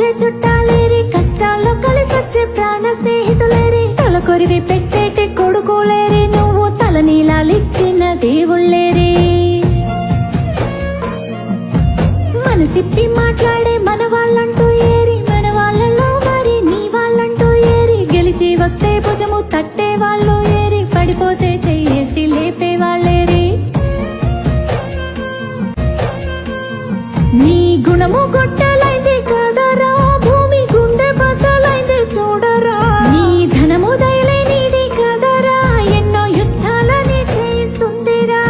కలిసొచ్చే చుట్టాలేరి, కష్టాల్లో కలిసొచ్చే ప్రాణ స్నేహితులేరి, తలకొరివి పెట్టేటి కొడుకోలేరి, నువ్వు తలనీలాలిచ్చిన దేవుళ్ళేరి. మనసిప్పి మాట్లాడే మన వాళ్ళంటూ ఏరి, మన వాళ్ళలో మరి నీ వాళ్ళంటూ ఏరి, గెలిచి వస్తే భుజము తట్టే వాళ్ళు ఏరి, పడిపోతే చెయ్యేసి లేపే వాళ్ళేరి. నీ గుణము గొట్టలైంది కదరా, భూమి గుండె బద్దలైంది చూడరా, నీ ధనము దయలేనిది కదరా, ఎన్నో యుద్ధాలని చేస్తుందిరా.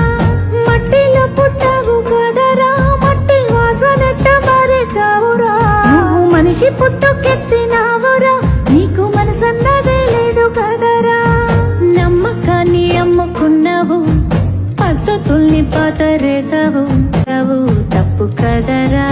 మట్టిలో పుట్టావు కదరా, మట్టి వాసనెట్ట మరిచావురా, నువ్వు మనిషి పుట్టుకెత్తినావురా, నీకు మనసన్నదే లేదు కదరా. నమ్మకాన్ని అమ్ముకున్నావు, పద్ధతుల్ని పాతరేసావు, తప్పు కదరా.